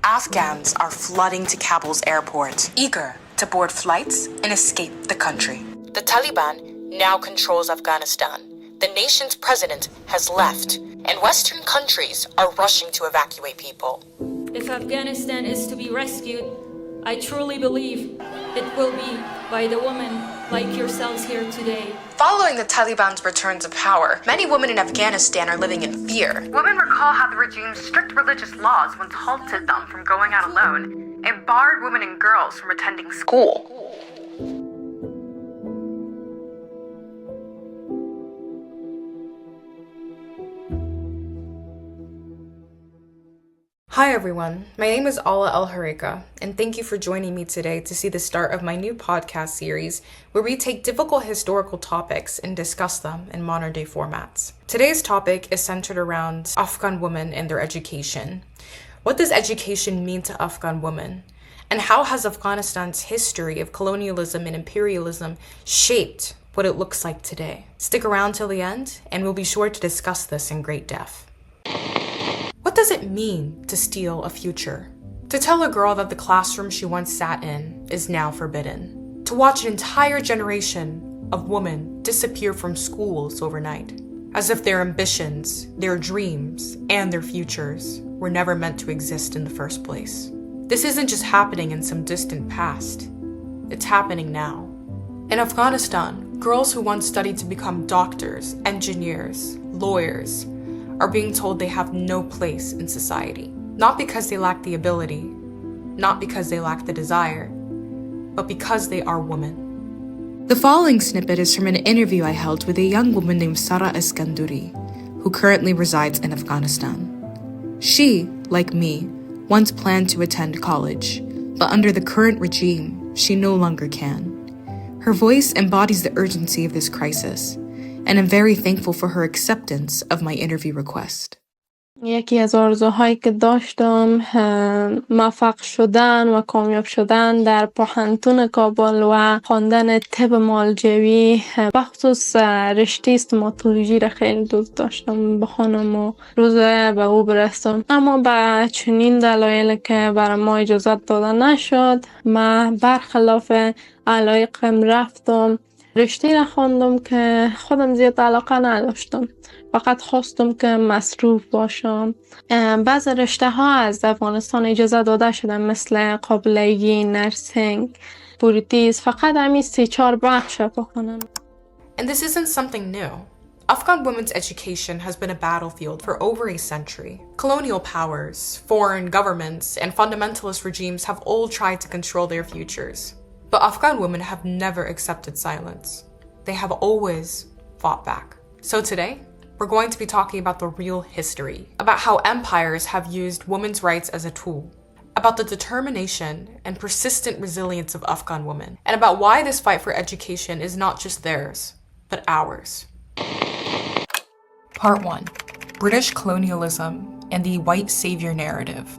Afghans are flooding to Kabul's airport, eager to board flights and escape the country. The Taliban now controls Afghanistan. The nation's president has left, and Western countries are rushing to evacuate people. If Afghanistan is to be rescued, I truly believe it will be by the women like yourselves here today. Following the Taliban's return to power, many women in Afghanistan are living in fear. Women recall how the regime's strict religious laws once halted them from going out alone and barred women and girls from attending school. Hi everyone, my name is Alaa Elhiraika, and thank you for joining me today to see the start of my new podcast series where we take difficult historical topics and discuss them in modern-day formats. Today's topic is centered around Afghan women and their education. What does education mean to Afghan women? And how has Afghanistan's history of colonialism and imperialism shaped what it looks like today? Stick around till the end, and we'll be sure to discuss this in great depth. What does it mean to steal a future? To tell a girl that the classroom she once sat in is now forbidden. To watch an entire generation of women disappear from schools overnight, as if their ambitions, their dreams, and their futures were never meant to exist in the first place. This isn't just happening in some distant past. It's happening now. In Afghanistan, girls who once studied to become doctors, engineers, lawyers, are being told they have no place in society. Not because they lack the ability, not because they lack the desire, but because they are women. The following snippet is from an interview I held with a young woman named Sara Eskanduri, who currently resides in Afghanistan. She, like me, once planned to attend college, but under the current regime, she no longer can. Her voice embodies the urgency of this crisis, and I'm very thankful for her acceptance of my interview request. یکی از آرزوهایی که داشتم موفق شدن و کامیاب شدن در پوهنتون کابل و خواندن طب مالجوی بخصوص رشته استوماتولوژی را خیلی دوست داشتم بخوانم و روزه به او برسم، اما به چنین دلایلی که برای ما اجازت داده نشد من برخلاف علایقم رفتم رشته را خواندم که خودم زیاد علاقه نداشتم، فقط خواستم که مصروف باشم. بعض رشته ها از افغانستان اجازه داده شدن مثل قابلگی، نرسینگ، پولیتیز، فقط همین 3-4 بخش بخونم. And this isn't something new. Afghan women's education has been a battlefield for over a century. Colonial powers, foreign governments, and fundamentalist regimes have all tried to control their futures. But Afghan women have never accepted silence. They have always fought back. So today, we're going to be talking about the real history, about how empires have used women's rights as a tool, about the determination and persistent resilience of Afghan women, and about why this fight for education is not just theirs, but ours. Part 1. British colonialism and the white savior narrative.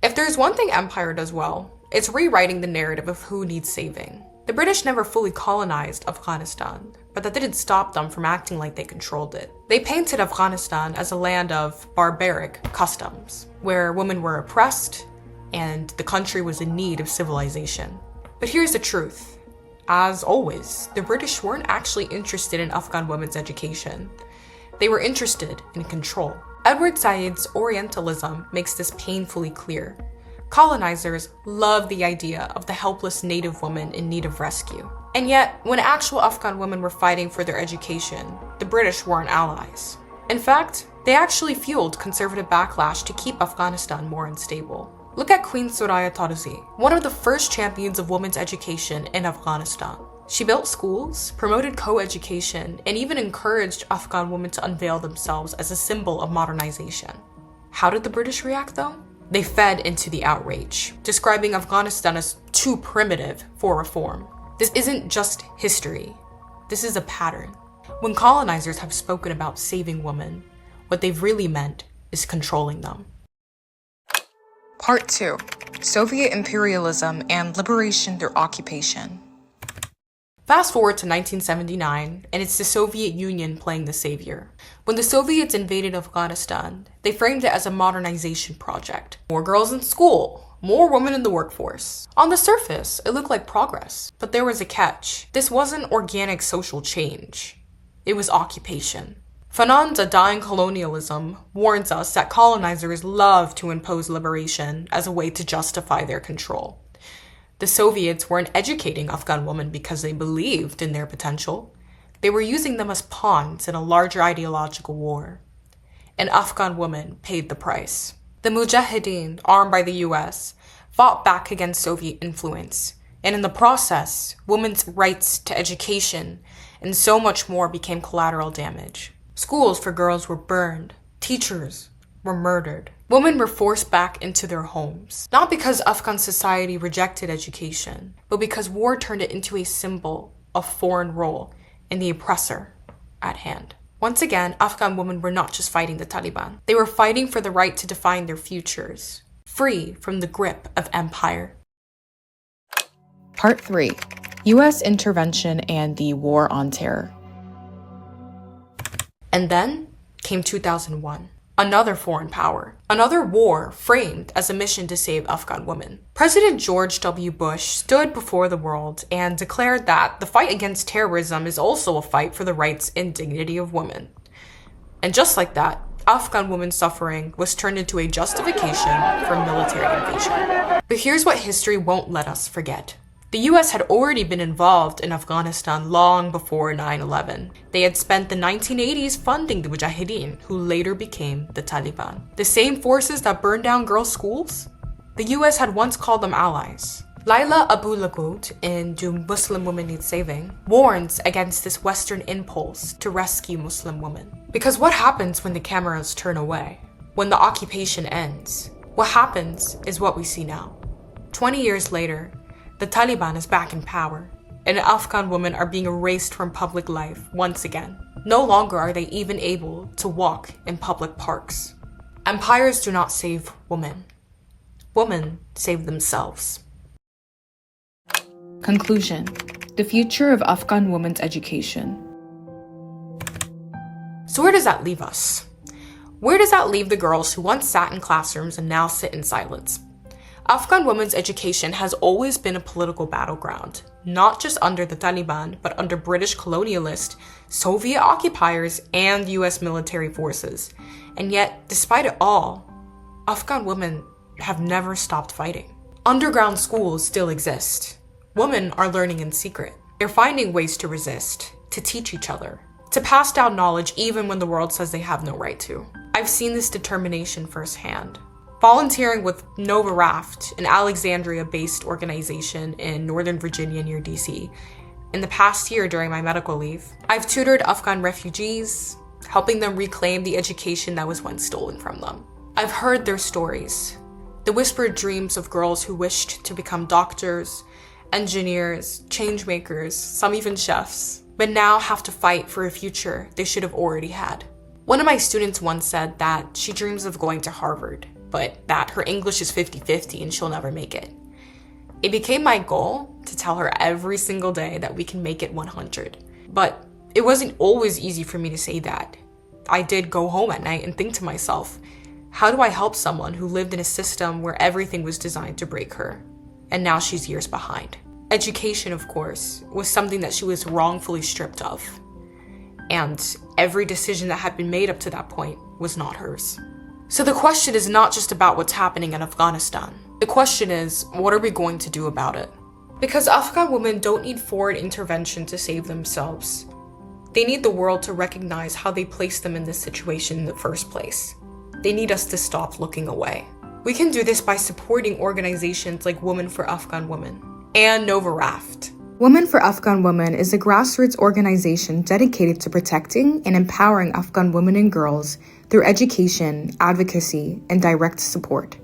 If there's one thing empire does well, it's rewriting the narrative of who needs saving. The British never fully colonized Afghanistan, but that didn't stop them from acting like they controlled it. They painted Afghanistan as a land of barbaric customs, where women were oppressed and the country was in need of civilization. But here's the truth. As always, the British weren't actually interested in Afghan women's education. They were interested in control. Edward Said's Orientalism makes this painfully clear. Colonizers loved the idea of the helpless native woman in need of rescue. And yet, when actual Afghan women were fighting for their education, the British weren't allies. In fact, they actually fueled conservative backlash to keep Afghanistan more unstable. Look at Queen Soraya Tarzi, one of the first champions of women's education in Afghanistan. She built schools, promoted co-education, and even encouraged Afghan women to unveil themselves as a symbol of modernization. How did the British react though? They fed into the outrage, describing Afghanistan as too primitive for reform. This isn't just history. This is a pattern. When colonizers have spoken about saving women, what they've really meant is controlling them. Part 2. Soviet imperialism and liberation through occupation. Fast forward to 1979, and it's the Soviet Union playing the savior. When the Soviets invaded Afghanistan, they framed it as a modernization project. More girls in school, more women in the workforce. On the surface, it looked like progress, but there was a catch. This wasn't organic social change. It was occupation. Fanon's A Dying Colonialism warns us that colonizers love to impose liberation as a way to justify their control. The Soviets weren't educating Afghan women because they believed in their potential. They were using them as pawns in a larger ideological war. And Afghan women paid the price. The Mujahideen, armed by the US, fought back against Soviet influence. And in the process, women's rights to education and so much more became collateral damage. Schools for girls were burned. Teachers were murdered. Women were forced back into their homes, not because Afghan society rejected education, but because war turned it into a symbol of foreign rule and the oppressor at hand. Once again, Afghan women were not just fighting the Taliban. They were fighting for the right to define their futures, free from the grip of empire. Part 3. U.S. intervention and the War on Terror. And then came 2001. Another foreign power, another war framed as a mission to save Afghan women. President George W. Bush stood before the world and declared that the fight against terrorism is also a fight for the rights and dignity of women. And just like that, Afghan women's suffering was turned into a justification for military invasion. But here's what history won't let us forget. The US had already been involved in Afghanistan long before 9/11. They had spent the 1980s funding the Mujahideen, who later became the Taliban. The same forces that burned down girls' schools? The US had once called them allies. Laila Abu Lagoud, in Do Muslim Women Need Saving, warns against this Western impulse to rescue Muslim women. Because what happens when the cameras turn away? When the occupation ends? What happens is what we see now. 20 years later, the Taliban is back in power, and Afghan women are being erased from public life once again. No longer are they even able to walk in public parks. Empires do not save women. Women save themselves. Conclusion. The future of Afghan women's education. So where does that leave us? Where does that leave the girls who once sat in classrooms and now sit in silence? Afghan women's education has always been a political battleground, not just under the Taliban, but under British colonialist, Soviet occupiers, and US military forces. And yet, despite it all, Afghan women have never stopped fighting. Underground schools still exist. Women are learning in secret. They're finding ways to resist, to teach each other, to pass down knowledge even when the world says they have no right to. I've seen this determination firsthand. Volunteering with Nova Raft, an Alexandria-based organization in Northern Virginia near DC. In the past year during my medical leave, I've tutored Afghan refugees, helping them reclaim the education that was once stolen from them. I've heard their stories, the whispered dreams of girls who wished to become doctors, engineers, change makers, some even chefs, but now have to fight for a future they should have already had. One of my students once said that she dreams of going to Harvard, but that her English is 50-50 and she'll never make it. It became my goal to tell her every single day that we can make it 100. But it wasn't always easy for me to say that. I did go home at night and think to myself, how do I help someone who lived in a system where everything was designed to break her? And now she's years behind. Education, of course, was something that she was wrongfully stripped of. And every decision that had been made up to that point was not hers. So the question is not just about what's happening in Afghanistan. The question is, what are we going to do about it? Because Afghan women don't need foreign intervention to save themselves. They need the world to recognize how they placed them in this situation in the first place. They need us to stop looking away. We can do this by supporting organizations like Women for Afghan Women and Nova Raft. Women for Afghan Women is a grassroots organization dedicated to protecting and empowering Afghan women and girls through education, advocacy, and direct support.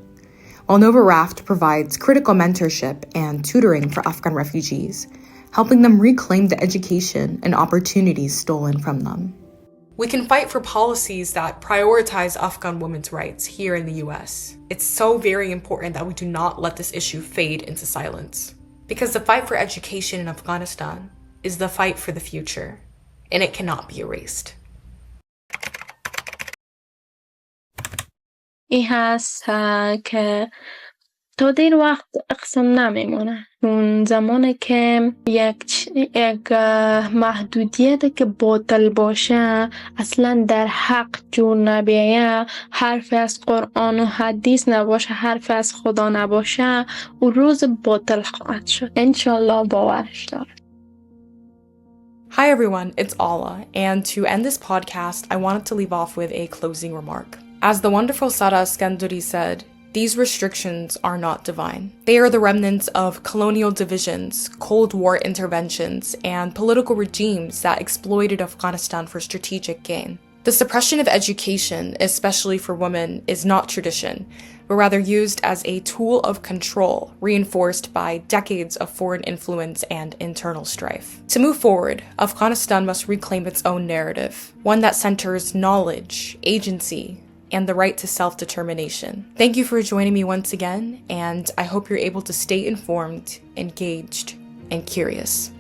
While Nova Raft provides critical mentorship and tutoring for Afghan refugees, helping them reclaim the education and opportunities stolen from them. We can fight for policies that prioritize Afghan women's rights here in the US. It's so very important that we do not let this issue fade into silence. Because the fight for education in Afghanistan is the fight for the future, and it cannot be erased. این هست که تا دیر وقت اقسام نمیمونه. اون زمانی که یک محدودیت که باطل باشه اصلا در حق جور نبیه، حرف از قرآن و حدیث نباشه، حرف از خدا نباشه، او روز باطل خواهد شد. انشالله باورش دارم. Hi everyone, it's Alaa, and to end this podcast, I wanted to leave off with a closing remark. As the wonderful Sara Skanduri said, these restrictions are not divine. They are the remnants of colonial divisions, Cold War interventions, and political regimes that exploited Afghanistan for strategic gain. The suppression of education, especially for women, is not tradition, but rather used as a tool of control, reinforced by decades of foreign influence and internal strife. To move forward, Afghanistan must reclaim its own narrative, one that centers knowledge, agency, and the right to self-determination. Thank you for joining me once again, and I hope you're able to stay informed, engaged, and curious.